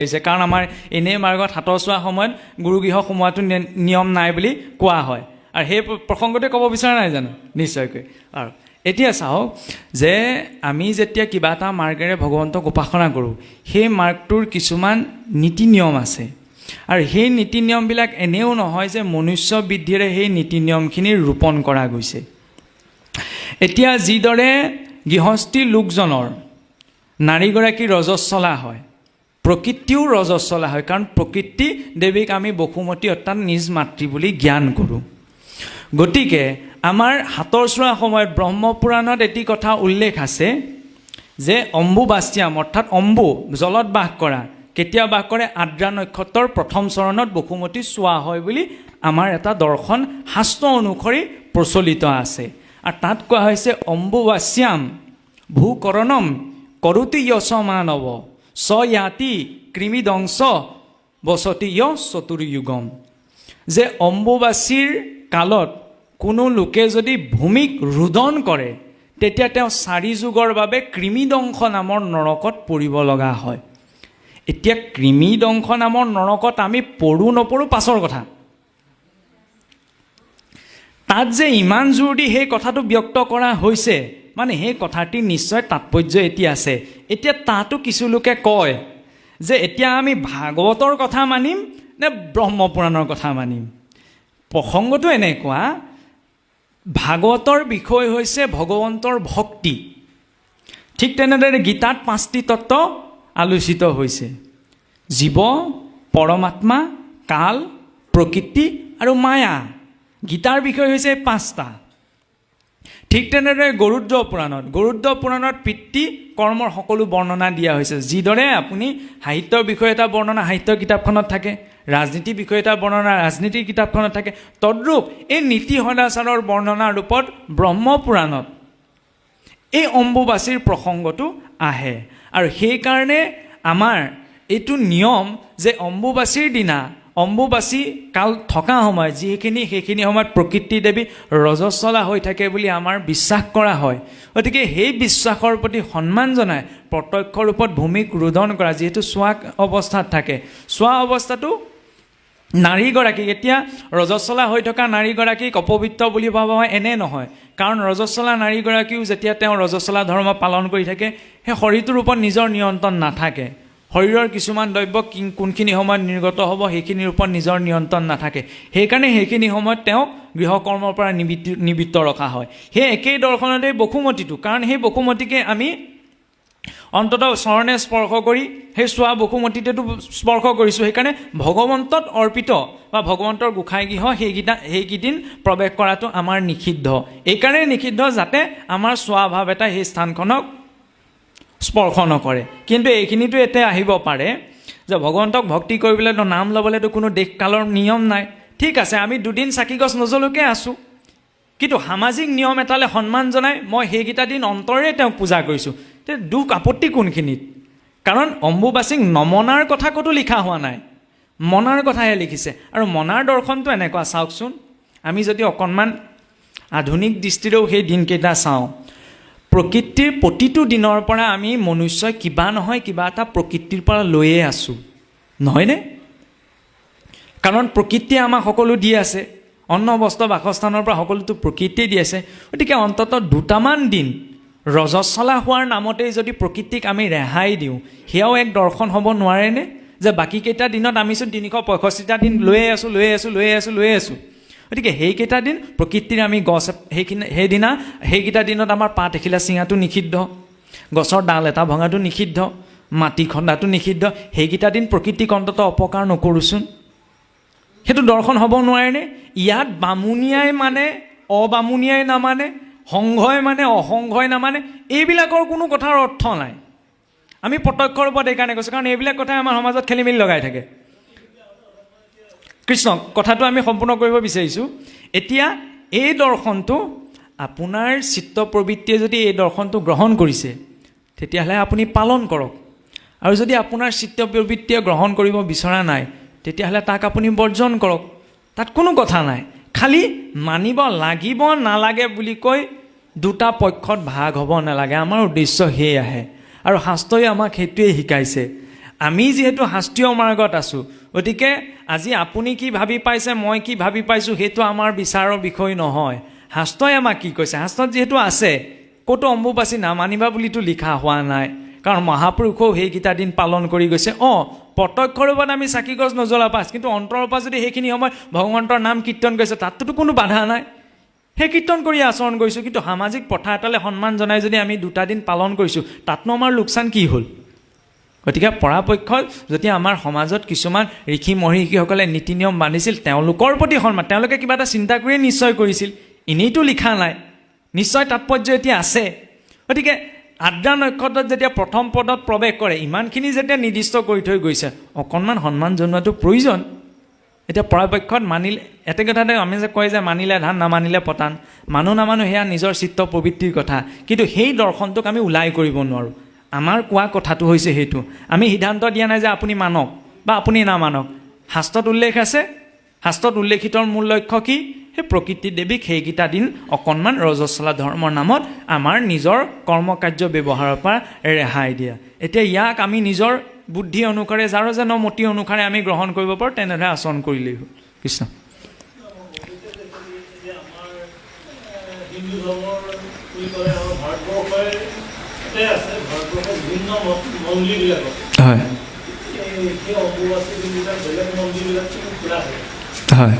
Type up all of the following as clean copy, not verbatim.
কাৰণ আমাৰ এনেই মাৰ্গত হাতৰ চোৱা সময়ত গুৰুগৃহ সোমোৱাটো নিয়ম নাই বুলি কোৱা হয় আৰু সেই প্ৰসংগতে ক'ব বিচৰা নাই জানো নিশ্চয়কৈ। আৰু এতিয়া চাওক যে আমি যেতিয়া কিবা এটা মাৰ্গেৰে ভগৱন্তক উপাসনা কৰোঁ সেই মাৰ্গটোৰ কিছুমান নীতি নিয়ম আছে আৰু সেই নীতি নিয়মবিলাক এনেও নহয় যে মনুষ্য বৃদ্ধিৰে সেই নীতি নিয়মখিনি ৰোপণ কৰা গৈছে। এতিয়া যিদৰে গৃহস্থী লোকজনৰ নাৰীগৰাকী ৰজস্বলা হয়, প্ৰকৃতিও ৰজস্বলা হয়, কাৰণ প্ৰকৃতি দেৱীক আমি বসুমতী অৰ্থাৎ নিজ মাতৃ বুলি জ্ঞান কৰোঁ। গতিকে আমাৰ হাতৰ চোৱা সময়ত ব্ৰহ্মপুৰাণত এটি কথা উল্লেখ আছে যে অম্বুবাস্যাম অৰ্থাৎ অম্বু জলত বাস কৰা কেতিয়া বাস কৰে? আদ্ৰা নক্ষত্ৰৰ প্ৰথম চৰণত বসুমতী চোৱা হয় বুলি আমাৰ এটা দৰ্শন শাস্ত্ৰ অনুসৰি প্ৰচলিত আছে। আৰু তাত কোৱা হৈছে অম্বুবাস্যাম ভূকৰণম কৰোতি যশ মানৱ স ইয়াতি কৃমিদংশ বসতি চতুৰ্যুগম, যে অম্বুবাচীৰ কালত কোনো লোকে যদি ভূমিক ৰোদন কৰে তেতিয়া তেওঁ 4 যুগৰ বাবে কৃমিদংশ নামৰ নৰকত পৰিব লগা হয়। এতিয়া কৃমিদংশ নামৰ নৰকত আমি পৰো নপৰো পাছৰ কথা, তাত যে ইমান জোৰ দি সেই কথাটো ব্যক্ত কৰা হৈছে মানে সেই কথাটিৰ নিশ্চয় তাৎপৰ্য এতিয়া আছে। এতিয়া তাতো কিছু লোকে কয় যে এতিয়া আমি ভাগৱতৰ কথা মানিম নে ব্ৰহ্মপুৰাণৰ কথা মানিম। প্ৰসংগটো এনেকুৱা, ভাগৱতৰ বিষয় হৈছে ভগৱন্তৰ ভক্তি, ঠিক তেনেদৰে গীতাত 5টি তত্ত্ব আলোচিত হৈছে: জীৱ, পৰমাত্মা, কাল, প্ৰকৃতি আৰু মায়া। গীতাৰ বিষয় হৈছে 5টা। ঠিক তেনেদৰে গৰুড পুৰাণত পিতৃ কৰ্মৰ সকলো বৰ্ণনা দিয়া হৈছে। যিদৰে আপুনি সাহিত্যৰ বিষয়ে এটা বৰ্ণনা সাহিত্য কিতাপখনত থাকে, ৰাজনীতিৰ বিষয়ে এটা বৰ্ণনা ৰাজনীতিৰ কিতাপখনত থাকে, তদ্ৰূপ এই নীতি সদাচাৰৰ বৰ্ণনাৰ ৰূপত ব্ৰহ্মপুৰাণত এই অম্বুবাচীৰ প্ৰসংগটো আহে। আৰু সেইকাৰণে আমাৰ এইটো নিয়ম যে অম্বুবাচীৰ দিনা অম্বুবাচী কাল থকা সময়ত সেইখিনি সময়ত প্ৰকৃতি দেৱী ৰজস্বলা হৈ থাকে বুলি আমাৰ বিশ্বাস কৰা হয়। গতিকে সেই বিশ্বাসৰ প্ৰতি সন্মান জনাই প্ৰত্যক্ষ ৰূপত ভূমিক ৰোদন কৰা, যিহেতু চোৱা অৱস্থাত থাকে, চোৱা অৱস্থাটো নাৰীগৰাকীক, এতিয়া ৰজস্বলা হৈ থকা নাৰীগৰাকীক অপবিত্ৰ বুলি ভাবা হয় এনে নহয়, কাৰণ ৰজস্বলা নাৰীগৰাকীও যেতিয়া তেওঁ ৰজস্বলা ধৰ্ম পালন কৰি থাকে সেই শৰীৰটোৰ ওপৰত নিজৰ নিয়ন্ত্ৰণ নাথাকে। শৰীৰৰ কিছুমান দ্ৰব্য কোনখিনি সময়ত নিৰ্গত হ'ব সেইখিনিৰ ওপৰত নিজৰ নিয়ন্ত্ৰণ নাথাকে, সেইকাৰণে সেইখিনি সময়ত তেওঁক গৃহকৰ্মৰ পৰা নিবৃত্ত ৰখা হয়। সেই একেই দৰ্শনতে বসুমতীটো, কাৰণ সেই বসুমতীকে আমি অন্ততঃ চৰণে স্পৰ্শ কৰি সেই চোৱা বসুমতীতেতো স্পৰ্শ কৰিছোঁ, সেইকাৰণে ভগৱন্তত অৰ্পিত বা ভগৱন্তৰ গোসাঁই গৃহ সেইকেইদিন প্ৰৱেশ কৰাটো আমাৰ নিষিদ্ধ। এইকাৰণে নিষিদ্ধ যাতে আমাৰ চোৱা ভাৱ এটা সেই স্থানখনক স্পৰ্শ নকৰে। কিন্তু এইখিনিতো এতিয়া আহিব পাৰে যে ভগৱন্তক ভক্তি কৰিবলৈতো নাম ল'বলৈতো কোনো দেশ কালৰ নিয়ম নাই। ঠিক আছে, আমি 2 দিন চাকি গছ নজ্বলোকে আছোঁ, কিন্তু সামাজিক নিয়ম এটালৈ সন্মান জনাই মই সেইকেইটা দিন অন্তৰে তেওঁক পূজা কৰিছোঁ। তে দুখ আপত্তি কোনখিনিত? কাৰণ অম্বুবাচীক নমনাৰ কথা ক'তো লিখা হোৱা নাই, মনাৰ কথাহে লিখিছে। আৰু মনাৰ দৰ্শনটো এনেকুৱা, চাওকচোন, আমি যদি অকণমান আধুনিক দৃষ্টিৰেও সেই দিনকেইটা চাওঁ, প্ৰকৃতিৰ প্ৰতিটো দিনৰ পৰা আমি মনুষ্যই কিবা নহয় কিবা এটা প্ৰকৃতিৰ পৰা লৈয়ে আছোঁ, নহয়নে? কাৰণ প্ৰকৃতিয়ে আমাক সকলো দি আছে, অন্ন বস্ত্ৰ বাসস্থানৰ পৰা সকলোতো প্ৰকৃতিয়ে দি আছে। গতিকে অন্ততঃ 2টামান দিন ৰজস্বলা হোৱাৰ নামতেই যদি প্ৰকৃতিক আমি ৰেহাই দিওঁ, সেয়াও এক দৰ্শন হ'ব নোৱাৰেনে? যে বাকীকেইটা দিনত আমিচোন 365টা দিন লৈয়ে আছোঁ। গতিকে সেইকেইটা দিন প্ৰকৃতিৰ আমি গছ সেইকেইটা দিনত আমাৰ পাত এখিলা ছিঙাটো নিষিদ্ধ, গছৰ ডাল এটা ভঙাটো নিষিদ্ধ, মাটি খন্দাটো নিষিদ্ধ। সেইকেইটা দিন প্ৰকৃতিক অন্ততঃ অপকাৰ নকৰোঁচোন, সেইটো দৰ্শন হ'ব নোৱাৰেনে? ইয়াত বামুণীয়াই মানে অবামুণীয়াই নামানে, সংঘই মানে অসংঘই নামানে, এইবিলাকৰ কোনো কথাৰ অৰ্থ নাই। আমি প্ৰত্যক্ষ ৰূপত এইকাৰণে কৈছোঁ, কাৰণ এইবিলাক কথাই আমাৰ সমাজত খেলি মেলি লগাই থাকে। কৃষ্ণ কথাটো আমি সম্পূৰ্ণ কৰিব বিচাৰিছোঁ। এতিয়া এই দৰ্শনটো আপোনাৰ চিত্ত প্ৰবৃত্তিয়ে যদি এই দৰ্শনটো গ্ৰহণ কৰিছে তেতিয়াহ'লে আপুনি পালন কৰক, আৰু যদি আপোনাৰ চিত্ত প্ৰবৃত্তিয়ে গ্ৰহণ কৰিব বিচৰা নাই তেতিয়াহ'লে তাক আপুনি বৰ্জন কৰক, তাত কোনো কথা নাই। খালি মানিব লাগিব নালাগে বুলি কৈ 2টা পক্ষত ভাগ হ'ব নালাগে, আমাৰ উদ্দেশ্য সেয়াহে। আৰু শাস্ত্ৰই আমাক সেইটোৱে শিকাইছে। আমি যিহেতু শাস্ত্ৰীয় মাৰ্গত আছোঁ, গতিকে আজি আপুনি কি ভাবি পাইছে, মই কি ভাবি পাইছোঁ, সেইটো আমাৰ বিচাৰৰ বিষয় নহয়। শাস্ত্ৰই আমাক কি কৈছে? শাস্ত্ৰত যিহেতু আছে, ক'তো অম্বুবাচী নামানিবা বুলিতো লিখা হোৱা নাই, কাৰণ মহাপুৰুষেও সেইকেইটা দিন পালন কৰি গৈছে। প্ৰত্যক্ষ ৰূপত আমি চাকি গছ নজ্বলা পাছ, কিন্তু অন্তৰৰ পৰা যদি সেইখিনি সময় ভগৱন্তৰ নাম কীৰ্তন কৰিছে, তাততো কোনো বাধা নাই, সেই কীৰ্তন কৰি আচৰণ কৰিছোঁ। কিন্তু সামাজিক প্ৰথা এটালৈ সন্মান জনাই যদি আমি 2টা দিন পালন কৰিছোঁ, তাতনো আমাৰ লোকচান কি হ'ল? গতিকে পৰাপক্ষত যদি আমাৰ সমাজত কিছুমান ঋষি মহৰ্ষিসকলে নীতি নিয়ম বান্ধিছিল, তেওঁলোকৰ প্ৰতি সন্মান, তেওঁলোকে কিবা এটা চিন্তা কৰিয়ে নিশ্চয় কৰিছিল, এনেইতো লিখা নাই, নিশ্চয় তাৎপৰ্য এতিয়া আছে। গতিকে আদ্ৰা নক্ষত্ৰত যেতিয়া প্ৰথম পদত প্ৰৱেশ কৰে, ইমানখিনি যেতিয়া নিৰ্দিষ্ট কৰি থৈ গৈছে, অকণমান সন্মান জনোৱাটো প্ৰয়োজন। এতিয়া পৰাপক্ষত মানিলে, এতে কথাতে আমি যে কয় যে মানিলে ধান নামানিলে পতান, মানুহ নামানো সেয়া নিজৰ চিত্ত প্ৰবৃত্তিৰ কথা, কিন্তু সেই দৰ্শনটোক আমি ওলাই কৰিব নোৱাৰোঁ। আমাৰ কোৱা কথাটো হৈছে সেইটো, আমি সিদ্ধান্ত দিয়া নাই যে আপুনি মানক বা আপুনি নামানক। শাস্ত্ৰত উল্লেখ আছে, শাস্ত্ৰত উল্লেখিতৰ মূল লক্ষ্য কি? সেই প্ৰকৃতি দেৱীক সেইকেইটা দিন অকণমান ৰজস্বলা ধৰ্মৰ নামত আমাৰ নিজৰ কৰ্মকাৰ্য ব্যৱহাৰৰ পৰা ৰেহাই দিয়া। এতিয়া ইয়াক আমি নিজৰ বুদ্ধি অনুসাৰে, যাৰ যেন মতি অনুসাৰে আমি গ্ৰহণ কৰিব পাৰোঁ, তেনেদৰে আচৰণ কৰিলেই হ'ল। কৃষ্ণ। হয় হয়,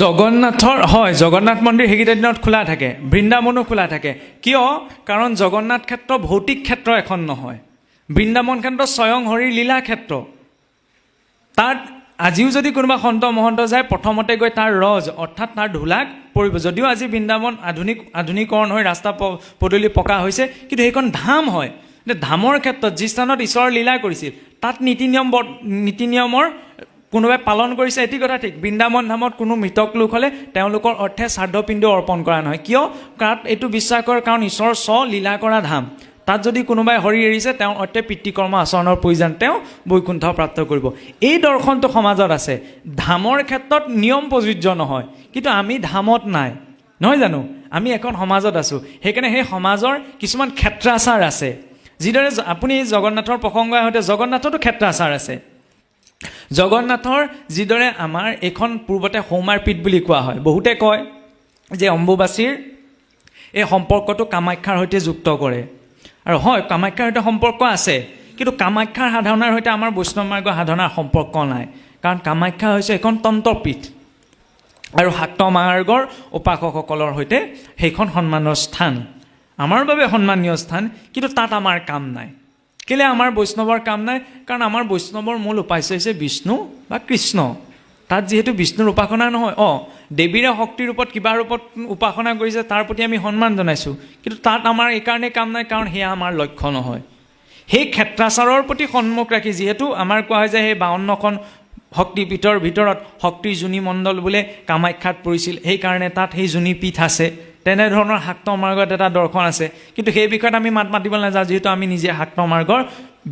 জগন্নাথৰ হয়, জগন্নাথ মন্দিৰ সেইকেইটা দিনত খোলা থাকে, বৃন্দাবনো খোলা থাকে। কিয়? কাৰণ জগন্নাথ ক্ষেত্ৰ ভৌতিক ক্ষেত্ৰ এখন নহয়, বৃন্দাবন ক্ষেত্ৰ স্বয়ং হৰিৰ লীলা ক্ষেত্ৰ। তাত আজিও যদি কোনোবা সন্ত মহন্ত যায়, প্ৰথমতে গৈ তাৰ ৰজ অৰ্থাৎ তাৰ ধূলাক পৰিব। যদিও আজি বৃন্দাবন আধুনিকৰণ হৈ ৰাস্তা পদূলি পকা হৈছে, কিন্তু সেইখন ধাম হয়। ধামৰ ক্ষেত্ৰত যি স্থানত ঈশ্বৰৰ লীলা কৰিছিল, তাত নীতি নিয়মৰ কোনোবাই পালন কৰিছে, এটি কথা ঠিক। বৃন্দাবন ধামত কোনো মৃতক লোক হ'লে তেওঁলোকৰ অৰ্থে শ্ৰাদ্ধপিণ্ড অৰ্পণ কৰা নহয়। কিয়? কাৰণ এইটো বিশ্বাস কৰে, কাৰণ ঈশ্বৰৰ লীলা কৰা ধাম। তাত যদি কোনোবাই হৰি এৰিছে, তেওঁৰ অৰ্থে পিতৃকৰ্ম আচৰণৰ প্ৰয়োজন, তেওঁ বৈকুণ্ঠ প্ৰাপ্ত কৰিব। এই দৰ্শনটো সমাজত আছে। ধামৰ ক্ষেত্ৰত নিয়ম প্ৰযোজ্য নহয়, কিন্তু আমি ধামত নাই, নহয় জানো? আমি এখন সমাজত আছোঁ, সেইকাৰণে সেই সমাজৰ কিছুমান ক্ষেত্ৰাচাৰ আছে। যিদৰে আপুনি জগন্নাথৰ প্ৰসংগ আহোঁতে, জগন্নাথতো ক্ষেত্ৰাচাৰ আছে। জগন্নাথৰ যিদৰে আমাৰ এইখন পূৰ্বতে সৌমাৰ পীঠ বুলি কোৱা হয়। বহুতে কয় যে অম্বুবাচীৰ এই সম্পৰ্কটো কামাখ্যাৰ সৈতে যুক্ত কৰে, আৰু হয়, কামাখ্যাৰ সৈতে সম্পৰ্ক আছে, কিন্তু কামাখ্যাৰ সাধনাৰ সৈতে আমাৰ বৈষ্ণৱ মাৰ্গৰ সাধনাৰ সম্পৰ্ক নাই। কাৰণ কামাখ্যা হৈছে এখন তন্ত্ৰপীঠ, আৰু শাক্ত মাৰ্গৰ উপাসকসকলৰ সৈতে সেইখন সন্মানৰ স্থান, আমাৰ বাবে সন্মানীয় স্থান, কিন্তু তাত আমাৰ কাম নাই। কেলৈ আমাৰ বৈষ্ণৱৰ কাম নাই? কাৰণ আমাৰ বৈষ্ণৱৰ মূল উপাস্য হৈছে বিষ্ণু বা কৃষ্ণ। তাত যিহেতু বিষ্ণুৰ উপাসনা নহয়, দেৱীৰে শক্তিৰ ৰূপত কিবা ৰূপত উপাসনা কৰিছে, তাৰ প্ৰতি আমি সন্মান জনাইছোঁ, কিন্তু তাত আমাৰ এইকাৰণে কাম নাই, কাৰণ সেয়া আমাৰ লক্ষ্য নহয়। সেই ক্ষেত্ৰাচাৰৰ প্ৰতি সন্মুখ ৰাখি, যিহেতু আমাৰ কোৱা হয় যে সেই 52খন শক্তিপীঠৰ ভিতৰত শক্তিৰ যোনি মণ্ডল বোলে কামাখ্যাত পৰিছিল, সেইকাৰণে তাত সেই যোনি পীঠ আছে। তেনেধৰণৰ শাক্ত মাৰ্গত এটা দৰ্শন আছে, কিন্তু সেই বিষয়ত আমি মাত মাতিব নাযাওঁ, যিহেতু আমি নিজে শাক্ত মাৰ্গৰ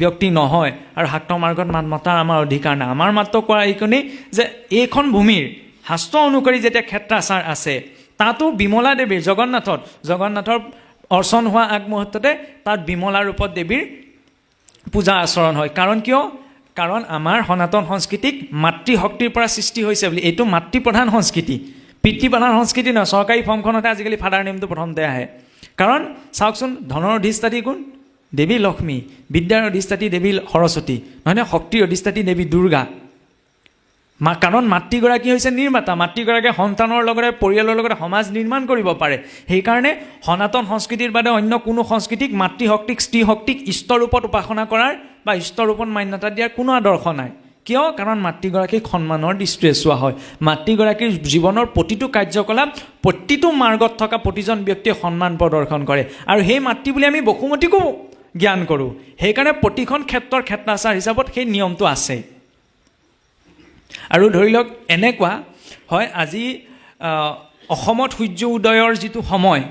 ব্যক্তি নহয়, আৰু শাক্ত মাৰ্গত মাত মতাৰ আমাৰ অধিকাৰ নাই। আমাৰ মাত্ৰ কোৱা এইখনেই যে এইখন ভূমিৰ শাস্ত্ৰ অনুসৰি যেতিয়া ক্ষেত্ৰাচাৰ আছে, তাতো বিমলা দেৱীৰ জগন্নাথৰ অৰ্চন হোৱা আগমুহূৰ্ততে তাত বিমলা ৰূপত দেৱীৰ পূজা আচৰণ হয়। কাৰণ কিয়? কাৰণ আমাৰ সনাতন সংস্কৃতিক মাতৃশক্তিৰ পৰা সৃষ্টি হৈছে বুলি। এইটো মাতৃপ্ৰধান সংস্কৃতি, পিতৃপ্ৰধান সংস্কৃতি নহয়। চৰকাৰী ফৰ্মখনতে আজিকালি ফাদাৰ নেমটো প্ৰথমতে আহে। কাৰণ চাওকচোন, ধনৰ অধিষ্ঠাত্ৰী কোন? দেৱী লক্ষ্মী। বিদ্যাৰ অধিষ্ঠাত্ৰী দেৱী সৰস্বতী, নহয়নে? শক্তিৰ অধিষ্ঠাত্ৰী দেৱী দুৰ্গা। কাৰণ মাতৃগৰাকী হৈছে নিৰ্মাতা। মাতৃগৰাকীয়ে সন্তানৰ লগতে পৰিয়ালৰ লগতে সমাজ নিৰ্মাণ কৰিব পাৰে। সেইকাৰণে সনাতন সংস্কৃতিৰ বাদে অন্য কোনো সংস্কৃতিক মাতৃশক্তিক, স্ত্ৰীশক্তিক ঈশ্বৰৰূপত উপাসনা কৰাৰ বা ঈশ্বৰৰূপত মান্যতা দিয়াৰ কোনো আদৰ্শ নাই। কিয়? কাৰণ মাতৃগৰাকীক সন্মানৰ দৃষ্টিৰে চোৱা হয়। মাতৃগৰাকীৰ জীৱনৰ প্ৰতিটো কাৰ্যকলাপ, প্ৰতিটো মাৰ্গত থকা প্ৰতিজন ব্যক্তিয়ে সন্মান প্ৰদৰ্শন কৰে, আৰু সেই মাতৃ বুলি আমি বসুমতীকো জ্ঞান কৰোঁ। সেইকাৰণে প্ৰতিখন ক্ষেত্ৰৰ ক্ষেত্ৰাচাৰ হিচাপত সেই নিয়মটো আছে। আৰু ধৰি লওক এনেকুৱা হয়, আজি অসমত সূৰ্য উদয়ৰ যিটো সময়,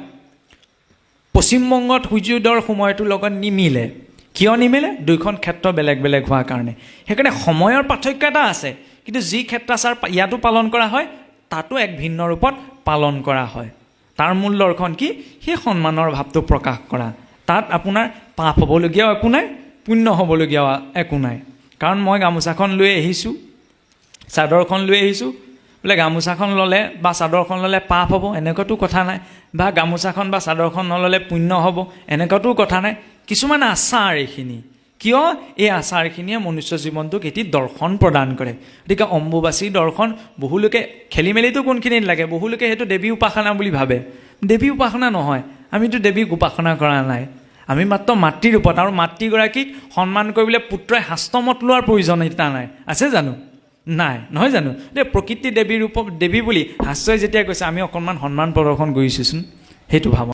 পশ্চিমবংগত সূৰ্য উদয়ৰ সময়টোৰ লগত নিমিলে। কিয় নিমিলে? দুইখন ক্ষেত্ৰ বেলেগ বেলেগ হোৱাৰ কাৰণে। সেইকাৰণে সময়ৰ পাৰ্থক্য এটা আছে, কিন্তু যি ক্ষেত্ৰাচাৰ ইয়াতো পালন কৰা হয় তাতো এক ভিন্ন ৰূপত পালন কৰা হয়। তাৰ মূল দৰ্শন কি? সেই সন্মানৰ ভাৱটো প্ৰকাশ কৰা। তাত আপোনাৰ পাপ হ'বলগীয়াও একো নাই, পুণ্য হ'বলগীয়াও একো নাই। কাৰণ মই গামোচাখন লৈ আহিছোঁ, চাদৰখন লৈ আহিছোঁ, বোলে গামোচাখন ল'লে বা চাদৰখন ল'লে পাপ হ'ব এনেকুৱাতো কথা নাই, বা গামোচাখন বা চাদৰখন নল'লে পুণ্য হ'ব এনেকুৱাতো কথা নাই। কিছুমান আচাৰ এইখিনি, কিয় এই আচাৰখিনিয়ে মনুষ্য জীৱনটোক এটি দৰ্শন প্ৰদান কৰে। গতিকে অম্বুবাচী দৰ্শন বহুলোকে খেলি মেলিটো কোনখিনিত লাগে, বহুলোকে সেইটো দেৱী উপাসনা বুলি ভাবে। দেৱী উপাসনা নহয়, আমিতো দেৱীক উপাসনা কৰা নাই, আমি মাত্ৰ মাতৃৰ ৰূপত। আৰু মাতৃগৰাকীক সন্মান কৰিবলৈ পুত্ৰই হাস্তমত লোৱাৰ প্ৰয়োজনীয়তা নাই, আছে জানো? নাই, নহয় জানো? প্ৰকৃতি দেৱীৰ ৰূপত দেৱী বুলি হাস্যই যেতিয়া কৈছে আমি অকণমান সন্মান প্ৰদৰ্শন কৰিছোঁচোন, সেইটো ভাবোঁ।